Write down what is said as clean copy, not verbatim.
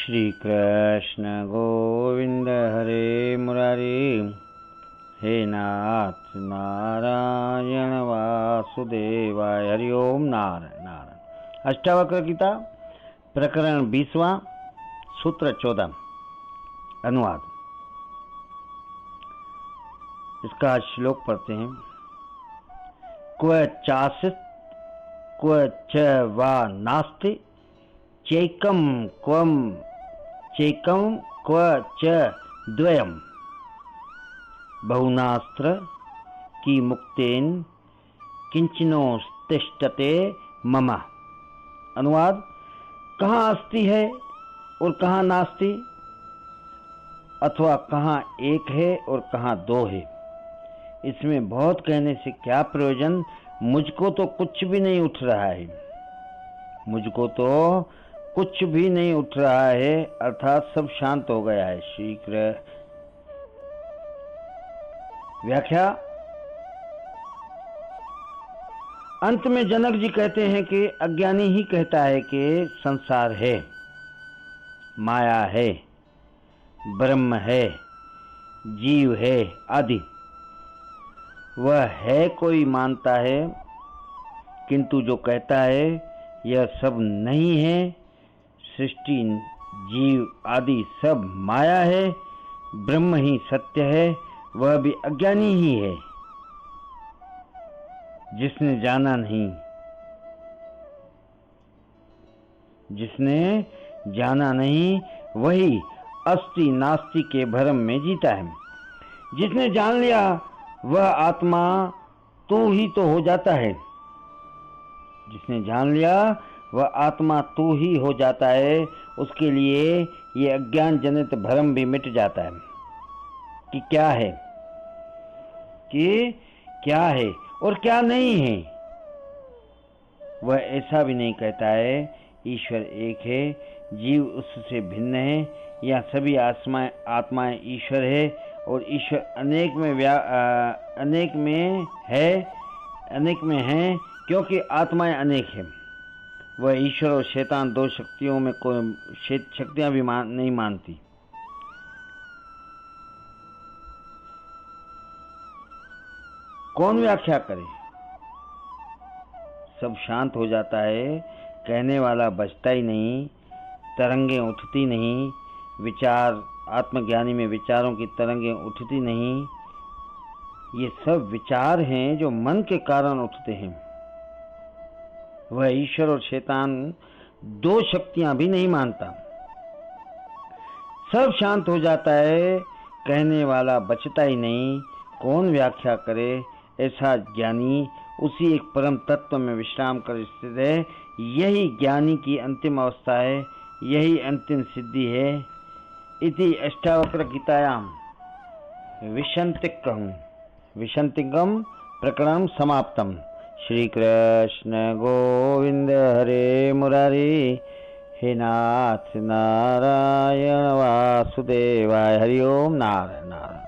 श्री कृष्ण गोविंद हरे मुरारी। हे नाथ नारायण वासुदेवाय। हरि ओम नारायण नारायण। अष्टावक्र गीता प्रकरण 20वां, सूत्र 14। अनुवाद। इसका श्लोक पढ़ते हैं। क्व चासित क्व च वा नास्ति चैकम क्व च द्वयम बहुनास्त्र की मुक्तेन किंचिनो तिष्ठते मम। अनुवाद। कहाँ अस्ति है और कहाँ नास्ति, अथवा कहाँ एक है और कहाँ दो है। इसमें बहुत कहने से क्या प्रयोजन। मुझको तो कुछ भी नहीं उठ रहा है, मुझको तो कुछ भी नहीं उठ रहा है, अर्थात सब शांत हो गया है। श्री कृष्ण। व्याख्या। अंत में जनक जी कहते हैं कि अज्ञानी ही कहता है कि संसार है, माया है, ब्रह्म है, जीव है आदि। वह है कोई मानता है, किंतु जो कहता है यह सब नहीं है, सृष्टि जीव आदि सब माया है, ब्रह्म ही सत्य है, वह भी अज्ञानी ही है। जिसने जाना नहीं, जिसने जाना नहीं वही अस्ति नास्ति के भ्रम में जीता है। जिसने जान लिया वह आत्मा तू ही तो हो जाता है। जिसने जान लिया वह आत्मा तू ही हो जाता है, उसके लिए ये अज्ञान जनित भ्रम भी मिट जाता है कि क्या है, कि क्या है और क्या नहीं है। वह ऐसा भी नहीं कहता है ईश्वर एक है, जीव उससे भिन्न है, या सभी आत्माएं ईश्वर है और ईश्वर अनेक में है क्योंकि आत्माएं अनेक हैं। वह ईश्वर और शैतान दो शक्तियों में कोई शक्तियां भी नहीं मानती। कौन व्याख्या करे। सब शांत हो जाता है, कहने वाला बचता ही नहीं, तरंगें उठती नहीं, विचार आत्मज्ञानी में विचारों की तरंगें उठती नहीं। ये सब विचार हैं जो मन के कारण उठते हैं। वह ईश्वर और शैतान दो शक्तियां भी नहीं मानता। सब शांत हो जाता है, कहने वाला बचता ही नहीं। कौन व्याख्या करे। ऐसा ज्ञानी उसी एक परम तत्व में विश्राम कर स्थित है। यही ज्ञानी की अंतिम अवस्था है, यही अंतिम सिद्धि है। इति अष्टावक्र गीतायाम विशंतिकम प्रकरणम समाप्तम। श्री कृष्ण गोविंद हरे मुरारी। हे नाथ नारायण वासुदेवाय। हरि ओम नारायण नारायण।